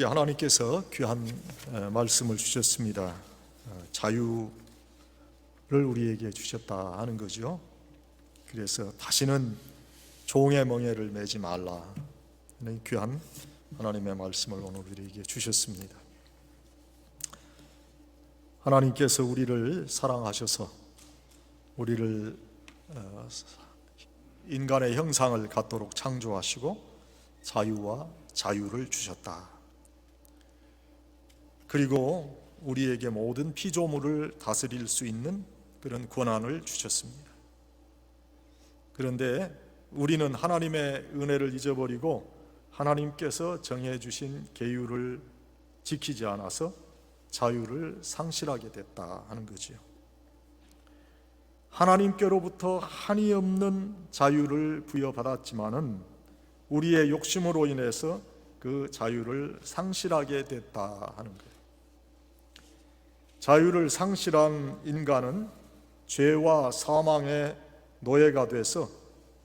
하나님께서 귀한 말씀을 주셨습니다. 자유를 우리에게 주셨다 하는 거죠. 그래서 다시는 종의 멍에를 매지 말라 하는 귀한 하나님의 말씀을 오늘 우리에게 주셨습니다. 하나님께서 우리를 사랑하셔서 우리를 인간의 형상을 갖도록 창조하시고 자유와 자유를 주셨다. 그리고 우리에게 모든 피조물을 다스릴 수 있는 그런 권한을 주셨습니다. 그런데 우리는 하나님의 은혜를 잊어버리고 하나님께서 정해주신 계율을 지키지 않아서 자유를 상실하게 됐다 하는 거지요. 하나님께로부터 한이 없는 자유를 부여받았지만은 우리의 욕심으로 인해서 그 자유를 상실하게 됐다 하는 거예요. 자유를 상실한 인간은 죄와 사망의 노예가 돼서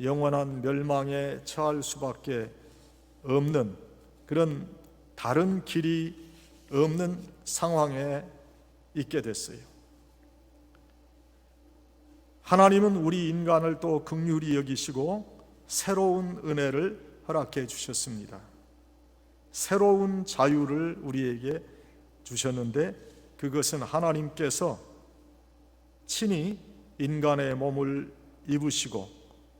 영원한 멸망에 처할 수밖에 없는 그런 다른 길이 없는 상황에 있게 됐어요. 하나님은 우리 인간을 또 긍휼히 여기시고 새로운 은혜를 허락해 주셨습니다. 새로운 자유를 우리에게 주셨는데 그것은 하나님께서 친히 인간의 몸을 입으시고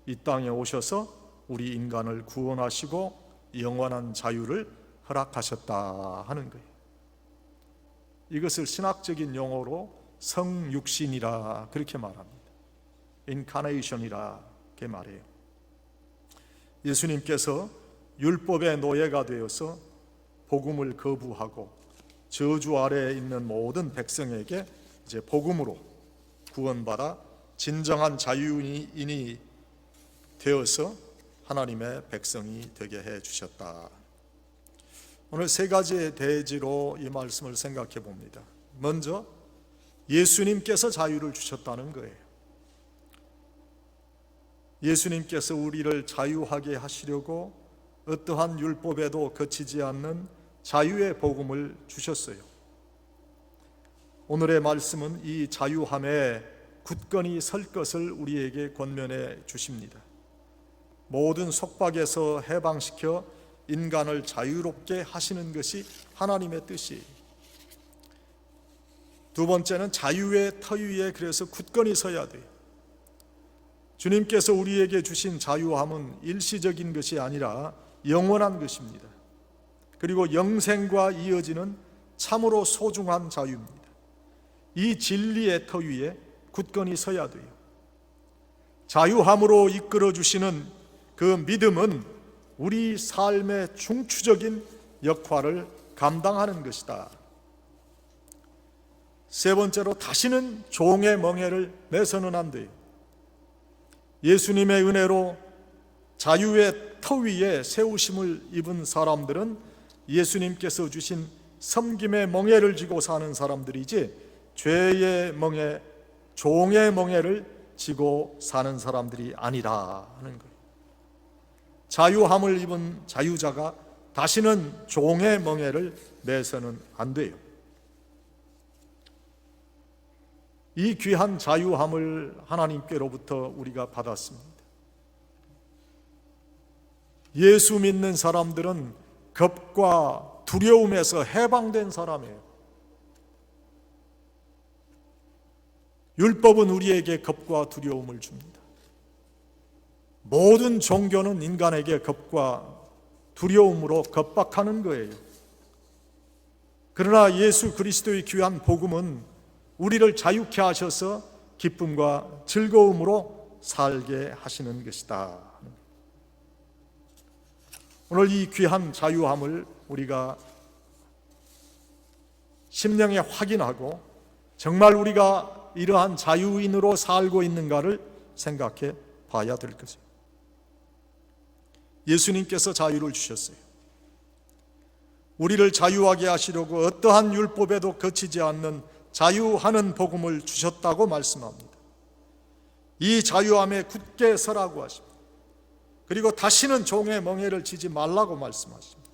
이 땅에 오셔서 우리 인간을 구원하시고 영원한 자유를 허락하셨다 하는 거예요. 이것을 신학적인 용어로 성육신이라 그렇게 말합니다. 인카네이션이라 그렇게 말해요. 예수님께서 율법의 노예가 되어서 복음을 거부하고 저주 아래에 있는 모든 백성에게 이제 복음으로 구원받아 진정한 자유인이 되어서 하나님의 백성이 되게 해 주셨다. 오늘 세 가지의 대지로 이 말씀을 생각해 봅니다. 먼저 예수님께서 자유를 주셨다는 거예요. 예수님께서 우리를 자유하게 하시려고 어떠한 율법에도 거치지 않는 자유의 복음을 주셨어요. 오늘의 말씀은 이 자유함에 굳건히 설 것을 우리에게 권면해 주십니다. 모든 속박에서 해방시켜 인간을 자유롭게 하시는 것이 하나님의 뜻이에요. 두 번째는 자유의 터 위에 그래서 굳건히 서야 돼요. 주님께서 우리에게 주신 자유함은 일시적인 것이 아니라 영원한 것입니다. 그리고 영생과 이어지는 참으로 소중한 자유입니다. 이 진리의 터 위에 굳건히 서야 돼요. 자유함으로 이끌어 주시는 그 믿음은 우리 삶의 중추적인 역할을 감당하는 것이다. 세 번째로 다시는 종의 멍에를 매서는 안 돼요. 예수님의 은혜로 자유의 터 위에 세우심을 입은 사람들은 예수님께서 주신 섬김의 멍에를 쥐고 사는 사람들이지 죄의 멍에, 종의 멍에를 쥐고 사는 사람들이 아니라 하는 거예요. 자유함을 입은 자유자가 다시는 종의 멍에를 매서는 안 돼요. 이 귀한 자유함을 하나님께로부터 우리가 받았습니다. 예수 믿는 사람들은 겁과 두려움에서 해방된 사람이에요. 율법은 우리에게 겁과 두려움을 줍니다. 모든 종교는 인간에게 겁과 두려움으로 겁박하는 거예요. 그러나 예수 그리스도의 귀한 복음은 우리를 자유케 하셔서 기쁨과 즐거움으로 살게 하시는 것이다. 오늘 이 귀한 자유함을 우리가 심령에 확인하고 정말 우리가 이러한 자유인으로 살고 있는가를 생각해 봐야 될 거죠. 예수님께서 자유를 주셨어요. 우리를 자유하게 하시려고 어떠한 율법에도 거치지 않는 자유하는 복음을 주셨다고 말씀합니다. 이 자유함에 굳게 서라고 하십니다. 그리고 다시는 종의 멍에를 지지 말라고 말씀하십니다.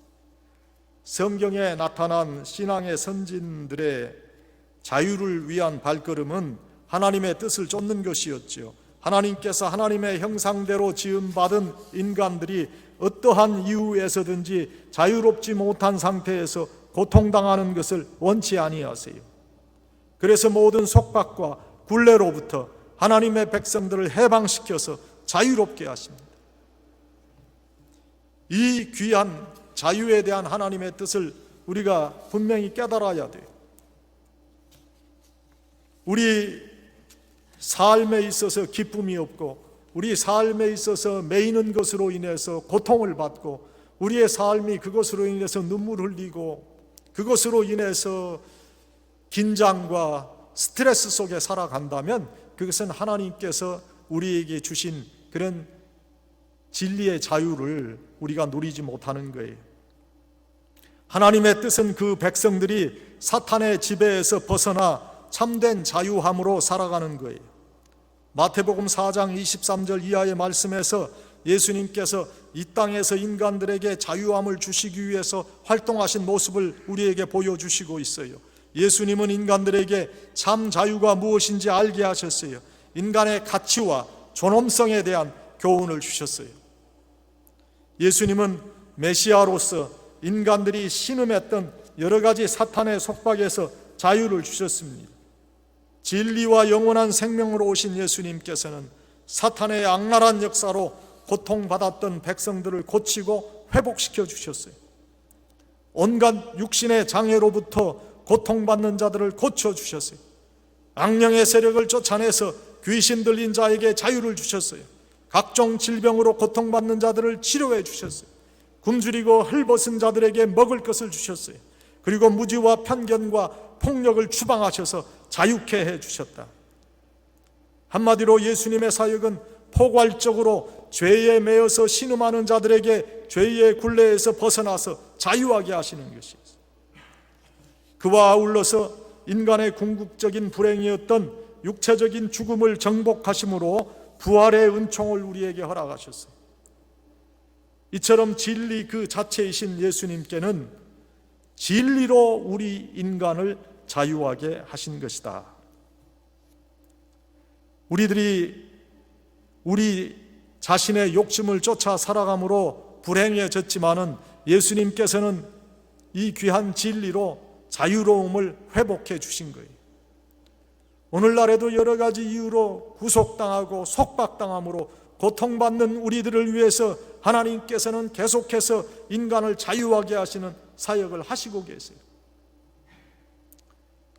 성경에 나타난 신앙의 선진들의 자유를 위한 발걸음은 하나님의 뜻을 쫓는 것이었지요. 하나님께서 하나님의 형상대로 지음받은 인간들이 어떠한 이유에서든지 자유롭지 못한 상태에서 고통당하는 것을 원치 아니하세요. 그래서 모든 속박과 굴레로부터 하나님의 백성들을 해방시켜서 자유롭게 하십니다. 이 귀한 자유에 대한 하나님의 뜻을 우리가 분명히 깨달아야 돼요. 우리 삶에 있어서 기쁨이 없고, 우리 삶에 있어서 매이는 것으로 인해서 고통을 받고, 우리의 삶이 그것으로 인해서 눈물 흘리고, 그것으로 인해서 긴장과 스트레스 속에 살아간다면 그것은 하나님께서 우리에게 주신 그런 진리의 자유를 우리가 누리지 못하는 거예요. 하나님의 뜻은 그 백성들이 사탄의 지배에서 벗어나 참된 자유함으로 살아가는 거예요. 마태복음 4장 23절 이하의 말씀에서 예수님께서 이 땅에서 인간들에게 자유함을 주시기 위해서 활동하신 모습을 우리에게 보여주시고 있어요. 예수님은 인간들에게 참 자유가 무엇인지 알게 하셨어요. 인간의 가치와 존엄성에 대한 교훈을 주셨어요. 예수님은 메시아로서 인간들이 신음했던 여러 가지 사탄의 속박에서 자유를 주셨습니다. 진리와 영원한 생명으로 오신 예수님께서는 사탄의 악랄한 역사로 고통받았던 백성들을 고치고 회복시켜 주셨어요. 온갖 육신의 장애로부터 고통받는 자들을 고쳐주셨어요. 악령의 세력을 쫓아내서 귀신 들린 자에게 자유를 주셨어요. 각종 질병으로 고통받는 자들을 치료해 주셨어요. 굶주리고 헐벗은 자들에게 먹을 것을 주셨어요. 그리고 무지와 편견과 폭력을 추방하셔서 자유케 해주셨다. 한마디로 예수님의 사역은 포괄적으로 죄에 매여서 신음하는 자들에게 죄의 굴레에서 벗어나서 자유하게 하시는 것이었어요. 그와 아울러서 인간의 궁극적인 불행이었던 육체적인 죽음을 정복하심으로 부활의 은총을 우리에게 허락하셨어요. 이처럼 진리 그 자체이신 예수님께는 진리로 우리 인간을 자유하게 하신 것이다. 우리들이 우리 자신의 욕심을 쫓아 살아감으로 불행해졌지만은 예수님께서는 이 귀한 진리로 자유로움을 회복해 주신 거예요. 오늘날에도 여러 가지 이유로 구속당하고 속박당함으로 고통받는 우리들을 위해서 하나님께서는 계속해서 인간을 자유하게 하시는 사역을 하시고 계세요.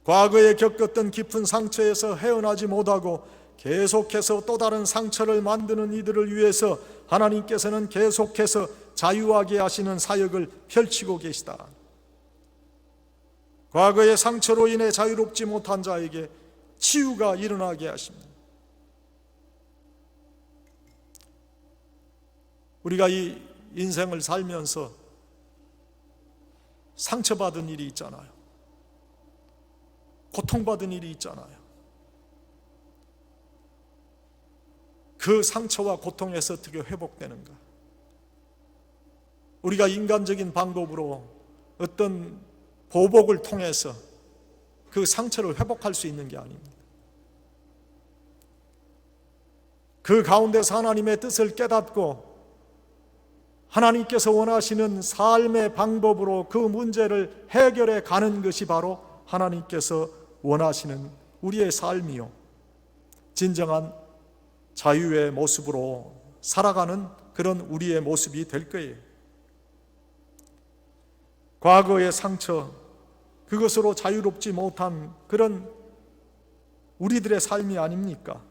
과거에 겪었던 깊은 상처에서 헤어나지 못하고 계속해서 또 다른 상처를 만드는 이들을 위해서 하나님께서는 계속해서 자유하게 하시는 사역을 펼치고 계시다. 과거의 상처로 인해 자유롭지 못한 자에게 치유가 일어나게 하십니다. 우리가 이 인생을 살면서 상처받은 일이 있잖아요. 고통받은 일이 있잖아요. 그 상처와 고통에서 어떻게 회복되는가? 우리가 인간적인 방법으로 어떤 보복을 통해서 그 상처를 회복할 수 있는 게 아닙니다. 그 가운데서 하나님의 뜻을 깨닫고 하나님께서 원하시는 삶의 방법으로 그 문제를 해결해 가는 것이 바로 하나님께서 원하시는 우리의 삶이요, 진정한 자유의 모습으로 살아가는 그런 우리의 모습이 될 거예요. 과거의 상처, 그것으로 자유롭지 못한 그런 우리들의 삶이 아닙니까?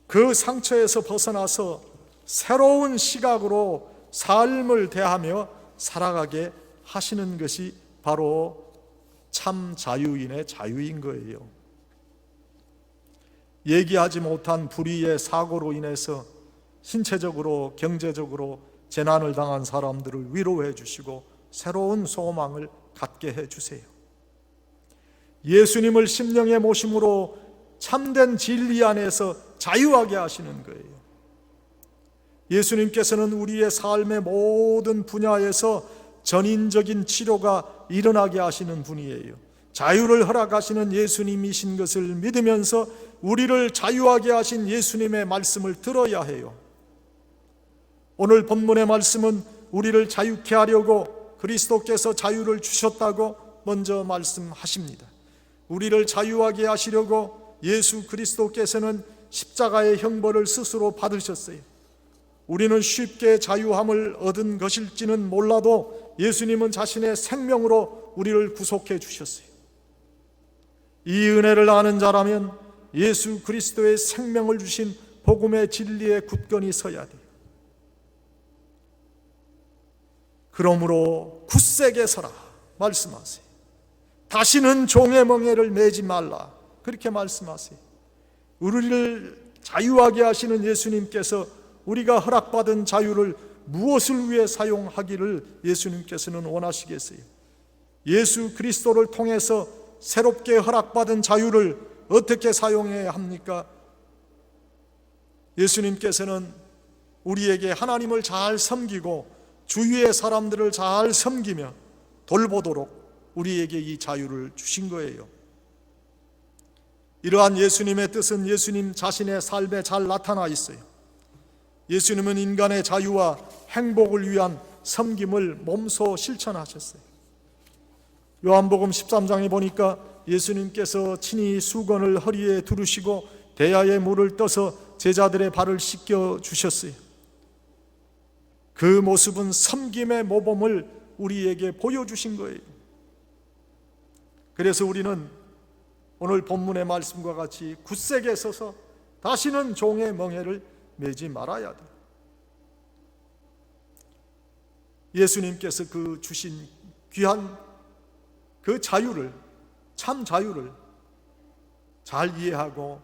그 상처에서 벗어나서 새로운 시각으로 삶을 대하며 살아가게 하시는 것이 바로 참 자유인의 자유인 거예요. 얘기하지 못한 불의의 사고로 인해서 신체적으로 경제적으로 재난을 당한 사람들을 위로해 주시고 새로운 소망을 갖게 해 주세요. 예수님을 심령에 모심으로 참된 진리 안에서 자유하게 하시는 거예요. 예수님께서는 우리의 삶의 모든 분야에서 전인적인 치료가 일어나게 하시는 분이에요. 자유를 허락하시는 예수님이신 것을 믿으면서 우리를 자유하게 하신 예수님의 말씀을 들어야 해요. 오늘 본문의 말씀은 우리를 자유케 하려고 그리스도께서 자유를 주셨다고 먼저 말씀하십니다. 우리를 자유하게 하시려고 예수 그리스도께서는 십자가의 형벌을 스스로 받으셨어요. 우리는 쉽게 자유함을 얻은 것일지는 몰라도 예수님은 자신의 생명으로 우리를 구속해 주셨어요. 이 은혜를 아는 자라면 예수 그리스도의 생명을 주신 복음의 진리에 굳건히 서야 돼요. 그러므로 굳세게 서라 말씀하세요. 다시는 종의 멍에를 매지 말라 그렇게 말씀하세요. 우리를 자유하게 하시는 예수님께서 우리가 허락받은 자유를 무엇을 위해 사용하기를 예수님께서는 원하시겠어요? 예수 그리스도를 통해서 새롭게 허락받은 자유를 어떻게 사용해야 합니까? 예수님께서는 우리에게 하나님을 잘 섬기고 주위의 사람들을 잘 섬기며 돌보도록 우리에게 이 자유를 주신 거예요. 이러한 예수님의 뜻은 예수님 자신의 삶에 잘 나타나 있어요. 예수님은 인간의 자유와 행복을 위한 섬김을 몸소 실천하셨어요. 요한복음 13장에 보니까 예수님께서 친히 수건을 허리에 두르시고 대야에 물을 떠서 제자들의 발을 씻겨 주셨어요. 그 모습은 섬김의 모범을 우리에게 보여주신 거예요. 그래서 우리는 오늘 본문의 말씀과 같이 굳세게 서서 다시는 종의 멍에를 매지 말아야 돼요. 예수님께서 그 주신 귀한 그 자유를, 참 자유를 잘 이해하고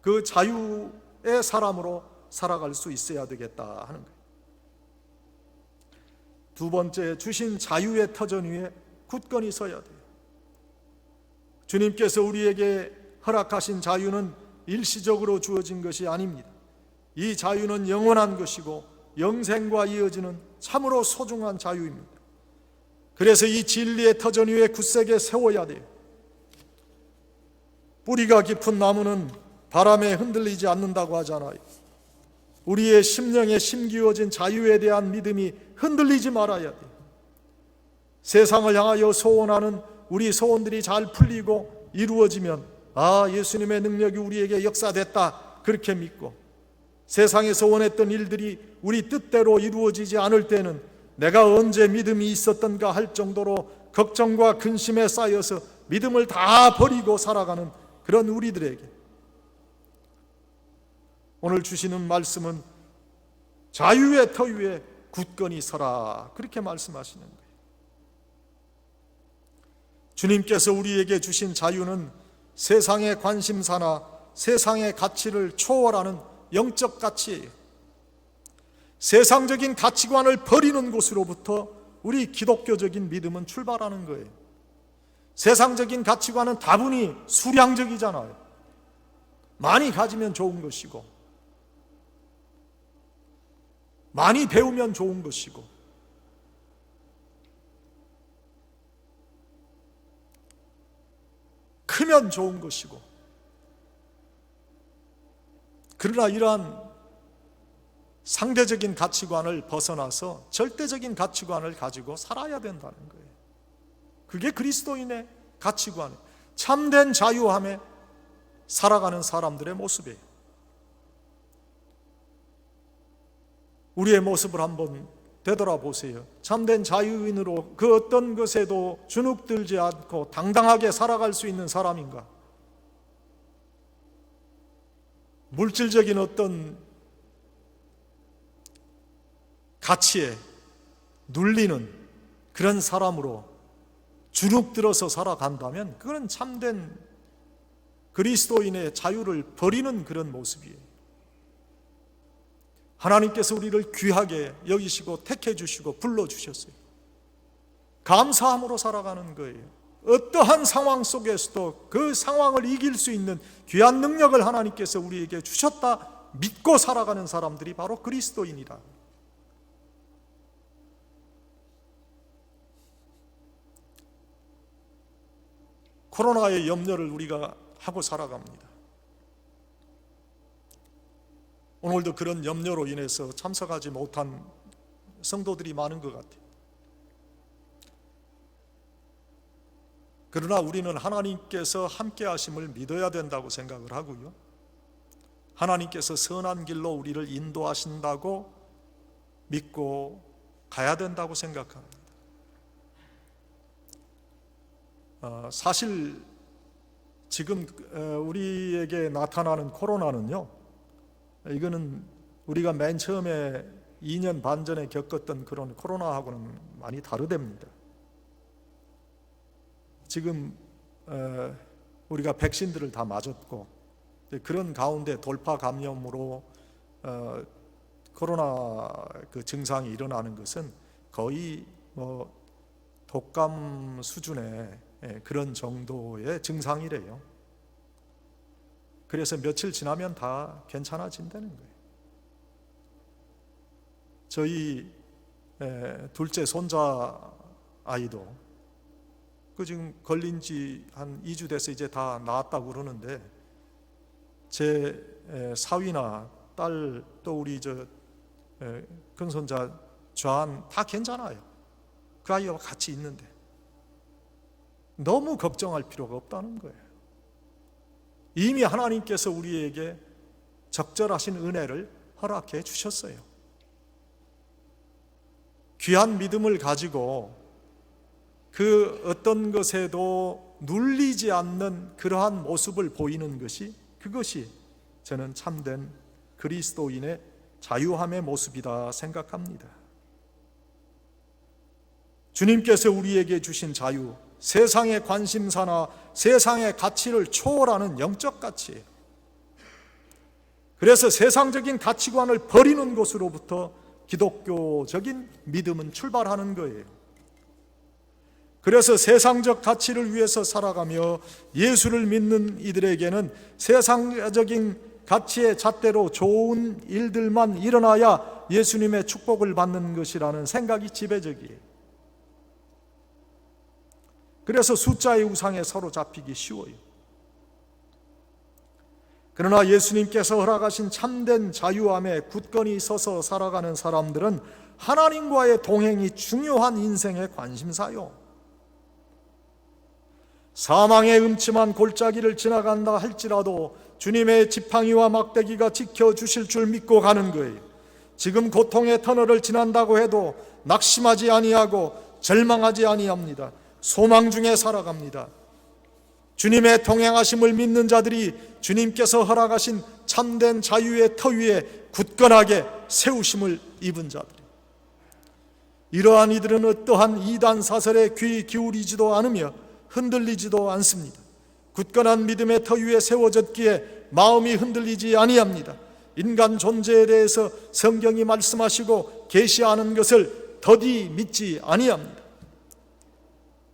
그 자유의 사람으로 살아갈 수 있어야 되겠다 하는 거예요. 두 번째, 주신 자유의 터전 위에 굳건히 서야 돼요. 주님께서 우리에게 허락하신 자유는 일시적으로 주어진 것이 아닙니다. 이 자유는 영원한 것이고 영생과 이어지는 참으로 소중한 자유입니다. 그래서 이 진리의 터전 위에 굳세게 세워야 돼요. 뿌리가 깊은 나무는 바람에 흔들리지 않는다고 하잖아요. 우리의 심령에 심기워진 자유에 대한 믿음이 흔들리지 말아야 돼요. 세상을 향하여 소원하는 우리 소원들이 잘 풀리고 이루어지면 예수님의 능력이 우리에게 역사됐다 그렇게 믿고, 세상에서 원했던 일들이 우리 뜻대로 이루어지지 않을 때는 내가 언제 믿음이 있었던가 할 정도로 걱정과 근심에 쌓여서 믿음을 다 버리고 살아가는 그런 우리들에게 오늘 주시는 말씀은 자유의 터 위에 굳건히 서라 그렇게 말씀하시는 거예요. 주님께서 우리에게 주신 자유는 세상의 관심사나 세상의 가치를 초월하는 영적 가치예요. 세상적인 가치관을 버리는 곳으로부터 우리 기독교적인 믿음은 출발하는 거예요. 세상적인 가치관은 다분히 수량적이잖아요. 많이 가지면 좋은 것이고, 많이 배우면 좋은 것이고, 크면 좋은 것이고, 그러나 이러한 상대적인 가치관을 벗어나서 절대적인 가치관을 가지고 살아야 된다는 거예요. 그게 그리스도인의 가치관이에요. 참된 자유함에 살아가는 사람들의 모습이에요. 우리의 모습을 한번 되돌아보세요. 참된 자유인으로 그 어떤 것에도 주눅들지 않고 당당하게 살아갈 수 있는 사람인가? 물질적인 어떤 가치에 눌리는 그런 사람으로 주눅들어서 살아간다면 그건 참된 그리스도인의 자유를 버리는 그런 모습이에요. 하나님께서 우리를 귀하게 여기시고 택해 주시고 불러주셨어요. 감사함으로 살아가는 거예요. 어떠한 상황 속에서도 그 상황을 이길 수 있는 귀한 능력을 하나님께서 우리에게 주셨다 믿고 살아가는 사람들이 바로 그리스도인이다. 코로나의 염려를 우리가 하고 살아갑니다. 오늘도 그런 염려로 인해서 참석하지 못한 성도들이 많은 것 같아요. 그러나 우리는 하나님께서 함께 하심을 믿어야 된다고 생각을 하고요, 하나님께서 선한 길로 우리를 인도하신다고 믿고 가야 된다고 생각합니다. 사실 지금 우리에게 나타나는 코로나는요, 이거는 우리가 맨 처음에 2년 반 전에 겪었던 그런 코로나하고는 많이 다르답니다. 지금 우리가 백신들을 다 맞았고, 그런 가운데 돌파 감염으로 코로나 그 증상이 일어나는 것은 거의 독감 수준의 그런 정도의 증상이래요. 그래서 며칠 지나면 다 괜찮아진다는 거예요. 저희 둘째 손자 아이도 지금 걸린 지 한 2주 돼서 이제 다 나았다고 그러는데, 제 사위나 딸, 또 우리 큰손자 좌안 다 괜찮아요. 그 아이와 같이 있는데 너무 걱정할 필요가 없다는 거예요. 이미 하나님께서 우리에게 적절하신 은혜를 허락해 주셨어요. 귀한 믿음을 가지고 그 어떤 것에도 눌리지 않는 그러한 모습을 보이는 것이, 그것이 저는 참된 그리스도인의 자유함의 모습이다 생각합니다. 주님께서 우리에게 주신 자유, 세상의 관심사나 세상의 가치를 초월하는 영적 가치예요. 그래서 세상적인 가치관을 버리는 곳으로부터 기독교적인 믿음은 출발하는 거예요. 그래서 세상적 가치를 위해서 살아가며 예수를 믿는 이들에게는 세상적인 가치의 잣대로 좋은 일들만 일어나야 예수님의 축복을 받는 것이라는 생각이 지배적이에요. 그래서 숫자의 우상에 사로잡히기 쉬워요. 그러나 예수님께서 허락하신 참된 자유함에 굳건히 서서 살아가는 사람들은 하나님과의 동행이 중요한 인생의 관심사요. 사망의 음침한 골짜기를 지나간다 할지라도 주님의 지팡이와 막대기가 지켜주실 줄 믿고 가는 거예요. 지금 고통의 터널을 지난다고 해도 낙심하지 아니하고 절망하지 아니합니다. 소망 중에 살아갑니다. 주님의 동행하심을 믿는 자들이 주님께서 허락하신 참된 자유의 터 위에 굳건하게 세우심을 입은 자들, 이러한 이들은 어떠한 이단 사설에 귀 기울이지도 않으며 흔들리지도 않습니다. 굳건한 믿음의 터 위에 세워졌기에 마음이 흔들리지 아니합니다. 인간 존재에 대해서 성경이 말씀하시고 계시하는 것을 더디 믿지 아니합니다.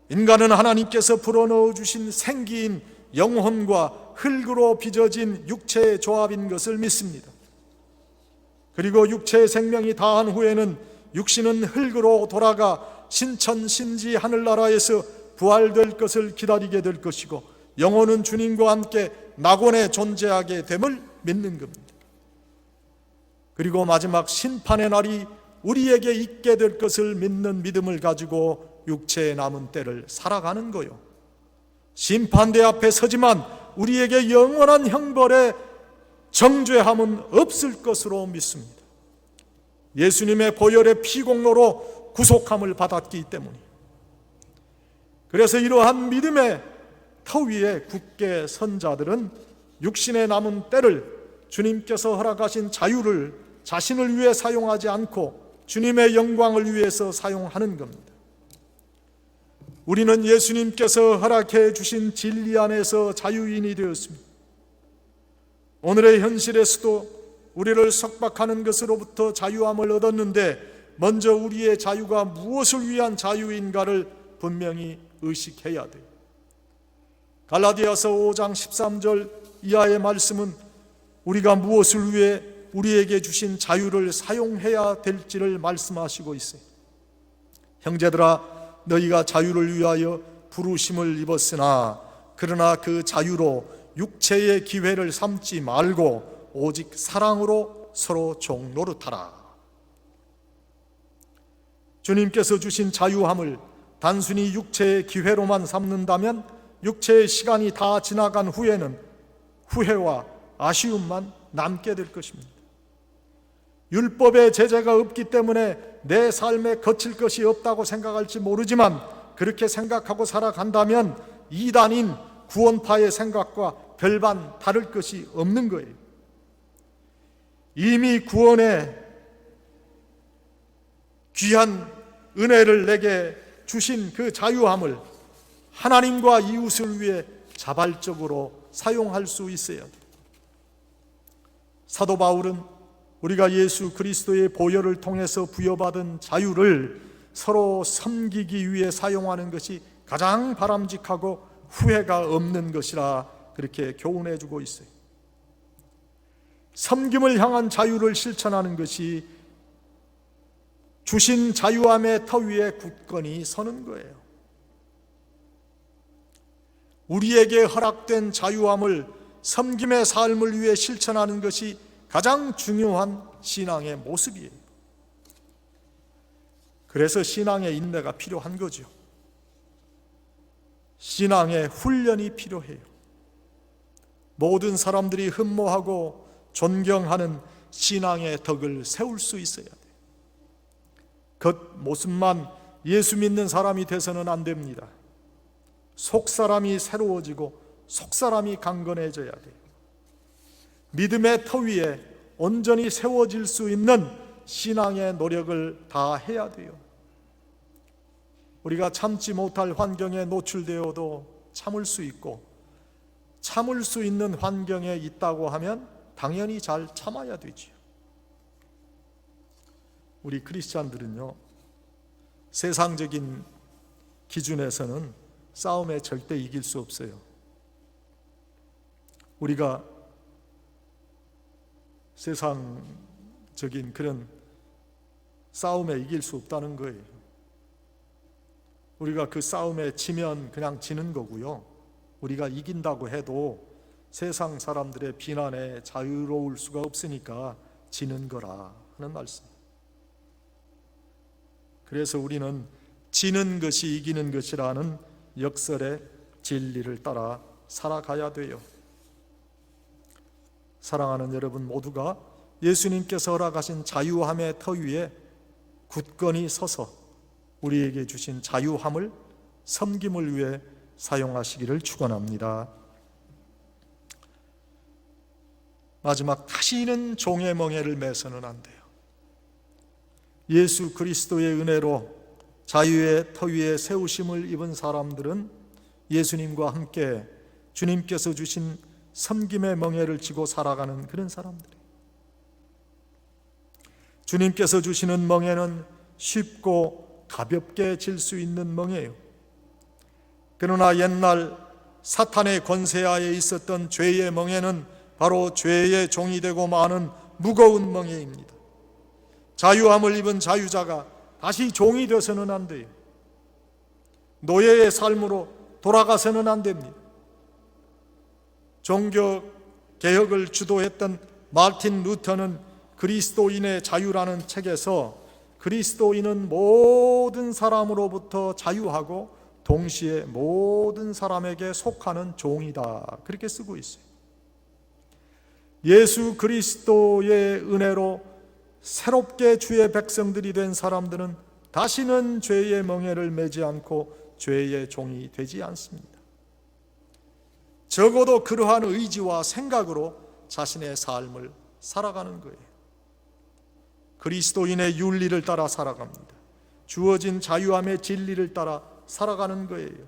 인간은 하나님께서 불어넣어 주신 생기인 영혼과 흙으로 빚어진 육체의 조합인 것을 믿습니다. 그리고 육체의 생명이 다한 후에는 육신은 흙으로 돌아가 신천신지 하늘나라에서 부활될 것을 기다리게 될 것이고, 영혼은 주님과 함께 낙원에 존재하게 됨을 믿는 겁니다. 그리고 마지막 심판의 날이 우리에게 있게 될 것을 믿는 믿음을 가지고 육체의 남은 때를 살아가는 거요. 심판대 앞에 서지만 우리에게 영원한 형벌의 정죄함은 없을 것으로 믿습니다. 예수님의 보혈의 피공로로 구속함을 받았기 때문에. 그래서 이러한 믿음의 터 위에 굳게 선 자들은 육신의 남은 때를 주님께서 허락하신 자유를 자신을 위해 사용하지 않고 주님의 영광을 위해서 사용하는 겁니다. 우리는 예수님께서 허락해 주신 진리 안에서 자유인이 되었습니다. 오늘의 현실에서도 우리를 속박하는 것으로부터 자유함을 얻었는데, 먼저 우리의 자유가 무엇을 위한 자유인가를 분명히 의식해야 돼요. 갈라디아서 5장 13절 이하의 말씀은 우리가 무엇을 위해 우리에게 주신 자유를 사용해야 될지를 말씀하시고 있어요. 형제들아, 너희가 자유를 위하여 부르심을 입었으나 그러나 그 자유로 육체의 기회를 삼지 말고 오직 사랑으로 서로 종노릇하라. 주님께서 주신 자유함을 단순히 육체의 기회로만 삼는다면 육체의 시간이 다 지나간 후에는 후회와 아쉬움만 남게 될 것입니다. 율법의 제재가 없기 때문에 내 삶에 거칠 것이 없다고 생각할지 모르지만 그렇게 생각하고 살아간다면 이단인 구원파의 생각과 별반 다를 것이 없는 거예요. 이미 구원의 귀한 은혜를 내게 주신 그 자유함을 하나님과 이웃을 위해 자발적으로 사용할 수 있어야 돼요. 사도 바울은 우리가 예수 그리스도의 보혈을 통해서 부여받은 자유를 서로 섬기기 위해 사용하는 것이 가장 바람직하고 후회가 없는 것이라 그렇게 교훈해 주고 있어요. 섬김을 향한 자유를 실천하는 것이 주신 자유함의 터 위에 굳건히 서는 거예요. 우리에게 허락된 자유함을 섬김의 삶을 위해 실천하는 것이 가장 중요한 신앙의 모습이에요. 그래서 신앙의 인내가 필요한 거죠. 신앙의 훈련이 필요해요. 모든 사람들이 흠모하고 존경하는 신앙의 덕을 세울 수 있어야 돼요. 겉모습만 예수 믿는 사람이 돼서는 안 됩니다. 속사람이 새로워지고 속사람이 강건해져야 돼요. 믿음의 터 위에 온전히 세워질 수 있는 신앙의 노력을 다 해야 돼요. 우리가 참지 못할 환경에 노출되어도 참을 수 있고 참을 수 있는 환경에 있다고 하면 당연히 잘 참아야 되지요. 우리 크리스찬들은요, 세상적인 기준에서는 싸움에 절대 이길 수 없어요. 우리가 세상적인 그런 싸움에 이길 수 없다는 거예요. 우리가 그 싸움에 지면 그냥 지는 거고요. 우리가 이긴다고 해도 세상 사람들의 비난에 자유로울 수가 없으니까 지는 거라 하는 말씀. 그래서 우리는 지는 것이 이기는 것이라는 역설의 진리를 따라 살아가야 돼요. 사랑하는 여러분 모두가 예수님께서 허락하신 자유함의 터 위에 굳건히 서서 우리에게 주신 자유함을 섬김을 위해 사용하시기를 축원합니다. 마지막, 다시는 종의 멍에를 매서는 안 돼요. 예수 그리스도의 은혜로 자유의 터 위에 세우심을 입은 사람들은 예수님과 함께 주님께서 주신 섬김의 멍에를 쥐고 살아가는 그런 사람들이에요. 주님께서 주시는 멍에는 쉽고 가볍게 질 수 있는 멍에예요. 그러나 옛날 사탄의 권세하에 있었던 죄의 멍에는 바로 죄의 종이 되고 마는 무거운 멍에입니다. 자유함을 입은 자유자가 다시 종이 되어서는 안 돼요. 노예의 삶으로 돌아가서는 안 됩니다. 종교 개혁을 주도했던 마틴 루터는 그리스도인의 자유라는 책에서 그리스도인은 모든 사람으로부터 자유하고 동시에 모든 사람에게 속하는 종이다, 그렇게 쓰고 있어요. 예수 그리스도의 은혜로 새롭게 주의 백성들이 된 사람들은 다시는 죄의 멍에를 매지 않고 죄의 종이 되지 않습니다. 적어도 그러한 의지와 생각으로 자신의 삶을 살아가는 거예요. 그리스도인의 윤리를 따라 살아갑니다. 주어진 자유함의 진리를 따라 살아가는 거예요.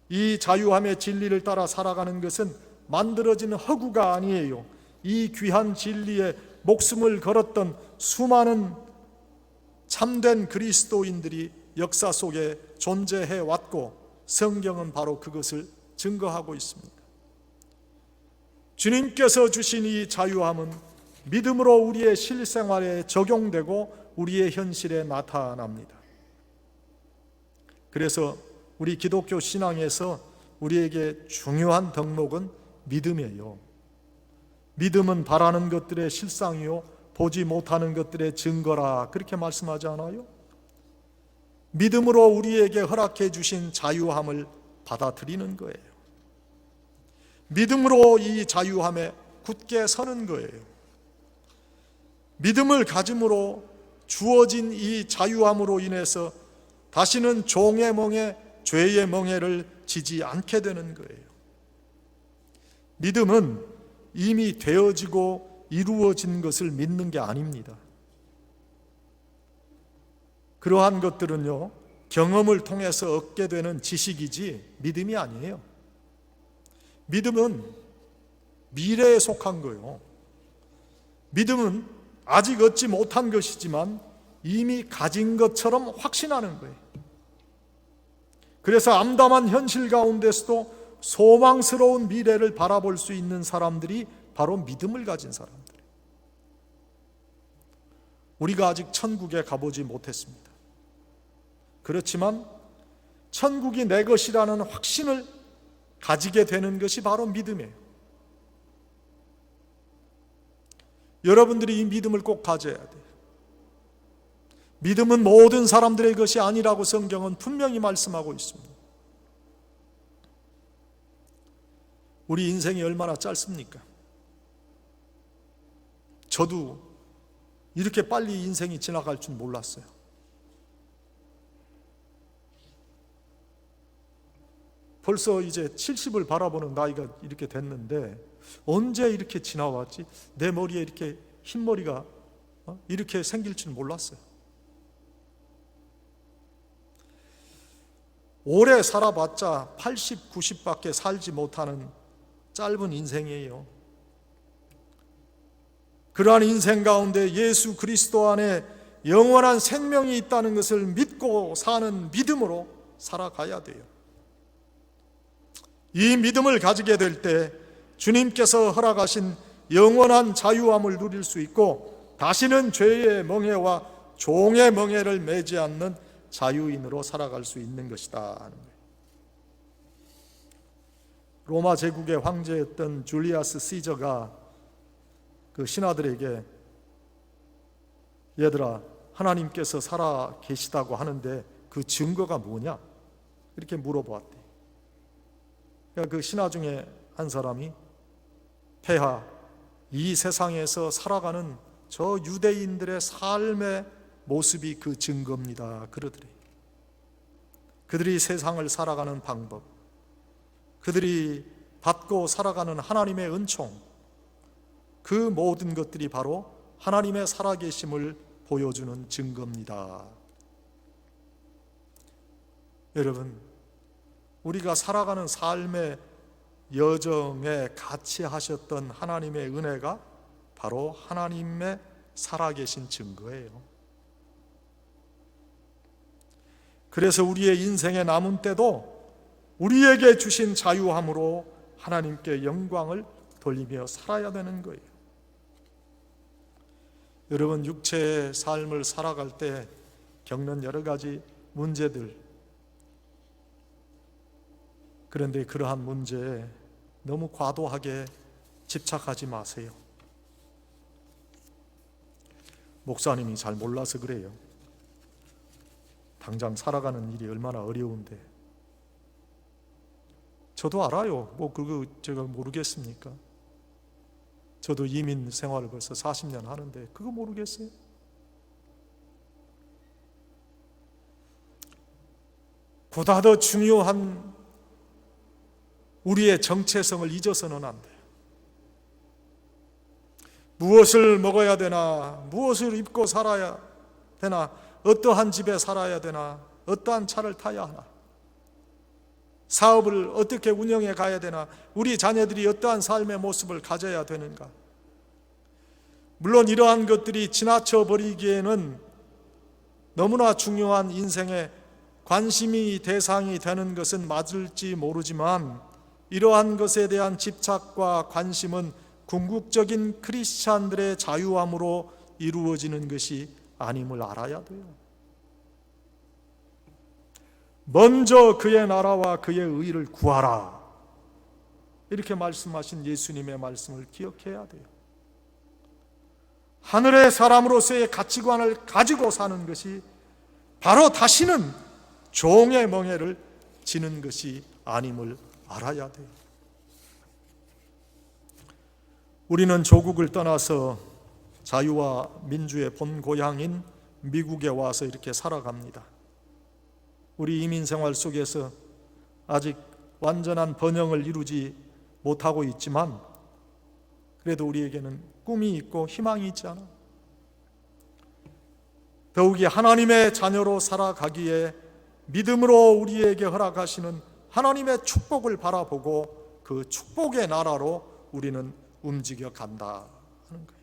이 자유함의 진리를 따라 살아가는 것은 만들어진 허구가 아니에요. 이 귀한 진리에 목숨을 걸었던 수많은 참된 그리스도인들이 역사 속에 존재해 왔고 성경은 바로 그것을 증거하고 있습니다. 주님께서 주신 이 자유함은 믿음으로 우리의 실생활에 적용되고 우리의 현실에 나타납니다. 그래서 우리 기독교 신앙에서 우리에게 중요한 덕목은 믿음이에요. 믿음은 바라는 것들의 실상이요 보지 못하는 것들의 증거라, 그렇게 말씀하지 않아요? 믿음으로 우리에게 허락해 주신 자유함을 받아들이는 거예요. 믿음으로 이 자유함에 굳게 서는 거예요. 믿음을 가짐으로 주어진 이 자유함으로 인해서 다시는 종의 멍에, 죄의 멍에를 지지 않게 되는 거예요. 믿음은 이미 되어지고 이루어진 것을 믿는 게 아닙니다. 그러한 것들은요, 경험을 통해서 얻게 되는 지식이지 믿음이 아니에요. 믿음은 미래에 속한 거예요. 믿음은 아직 얻지 못한 것이지만 이미 가진 것처럼 확신하는 거예요. 그래서 암담한 현실 가운데서도 소망스러운 미래를 바라볼 수 있는 사람들이 바로 믿음을 가진 사람들이에요. 우리가 아직 천국에 가보지 못했습니다. 그렇지만 천국이 내 것이라는 확신을 가지게 되는 것이 바로 믿음이에요. 여러분들이 이 믿음을 꼭 가져야 돼요. 믿음은 모든 사람들의 것이 아니라고 성경은 분명히 말씀하고 있습니다. 우리 인생이 얼마나 짧습니까? 저도 이렇게 빨리 인생이 지나갈 줄 몰랐어요. 벌써 이제 70을 바라보는 나이가 이렇게 됐는데 언제 이렇게 지나왔지? 내 머리에 이렇게 흰머리가 이렇게 생길 줄 몰랐어요. 오래 살아봤자 80, 90밖에 살지 못하는 짧은 인생이에요. 그러한 인생 가운데 예수 그리스도 안에 영원한 생명이 있다는 것을 믿고 사는 믿음으로 살아가야 돼요. 이 믿음을 가지게 될 때 주님께서 허락하신 영원한 자유함을 누릴 수 있고 다시는 죄의 멍에와 종의 멍에를 매지 않는 자유인으로 살아갈 수 있는 것이다 하는 거예요. 로마 제국의 황제였던 줄리아스 시저가 그 신하들에게 얘들아, 하나님께서 살아 계시다고 하는데 그 증거가 뭐냐? 이렇게 물어보았대. 그러니까 그 신하 중에 한 사람이 폐하, 이 세상에서 살아가는 저 유대인들의 삶의 모습이 그 증거입니다 그러더래. 그들이 세상을 살아가는 방법, 그들이 받고 살아가는 하나님의 은총, 그 모든 것들이 바로 하나님의 살아계심을 보여주는 증거입니다. 여러분, 우리가 살아가는 삶의 여정에 같이 하셨던 하나님의 은혜가 바로 하나님의 살아계신 증거예요. 그래서 우리의 인생의 남은 때도 우리에게 주신 자유함으로 하나님께 영광을 돌리며 살아야 되는 거예요. 여러분, 육체의 삶을 살아갈 때 겪는 여러 가지 문제들, 그런데 그러한 문제에 너무 과도하게 집착하지 마세요. 목사님이 잘 몰라서 그래요. 당장 살아가는 일이 얼마나 어려운데. 저도 알아요. 그거 제가 모르겠습니까? 저도 이민 생활을 벌써 40년 하는데 그거 모르겠어요? 보다 더 중요한 우리의 정체성을 잊어서는 안 돼요. 무엇을 먹어야 되나, 무엇을 입고 살아야 되나, 어떠한 집에 살아야 되나, 어떠한 차를 타야 하나, 사업을 어떻게 운영해 가야 되나, 우리 자녀들이 어떠한 삶의 모습을 가져야 되는가. 물론 이러한 것들이 지나쳐 버리기에는 너무나 중요한 인생의 관심이 대상이 되는 것은 맞을지 모르지만 이러한 것에 대한 집착과 관심은 궁극적인 크리스찬들의 자유함으로 이루어지는 것이 아님을 알아야 돼요. 먼저 그의 나라와 그의 의를 구하라. 이렇게 말씀하신 예수님의 말씀을 기억해야 돼요. 하늘의 사람으로서의 가치관을 가지고 사는 것이 바로 다시는 종의 멍에를 지는 것이 아님을 알아야 돼요. 우리는 조국을 떠나서 자유와 민주의 본 고향인 미국에 와서 이렇게 살아갑니다. 우리 이민 생활 속에서 아직 완전한 번영을 이루지 못하고 있지만 그래도 우리에게는 꿈이 있고 희망이 있잖아. 더욱이 하나님의 자녀로 살아가기에 믿음으로 우리에게 허락하시는 하나님의 축복을 바라보고 그 축복의 나라로 우리는 움직여 간다 하는 거예요.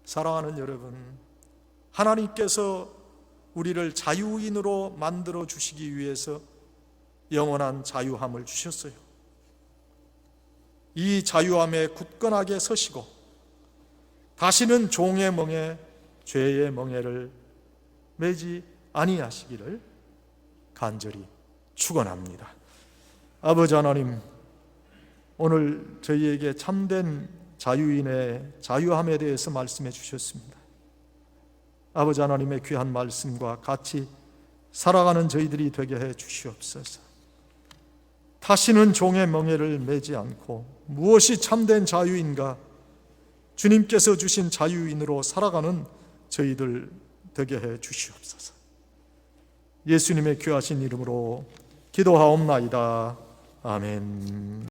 사랑하는 여러분, 하나님께서 우리를 자유인으로 만들어 주시기 위해서 영원한 자유함을 주셨어요. 이 자유함에 굳건하게 서시고 다시는 종의 멍에, 죄의 멍에를 매지 아니하시기를 간절히 축원합니다. 아버지 하나님, 오늘 저희에게 참된 자유인의 자유함에 대해서 말씀해 주셨습니다. 아버지 하나님의 귀한 말씀과 같이 살아가는 저희들이 되게 해 주시옵소서. 다시는 종의 멍에를 매지 않고 무엇이 참된 자유인가, 주님께서 주신 자유인으로 살아가는 저희들 되게 해 주시옵소서. 예수님의 귀하신 이름으로 기도하옵나이다. 아멘.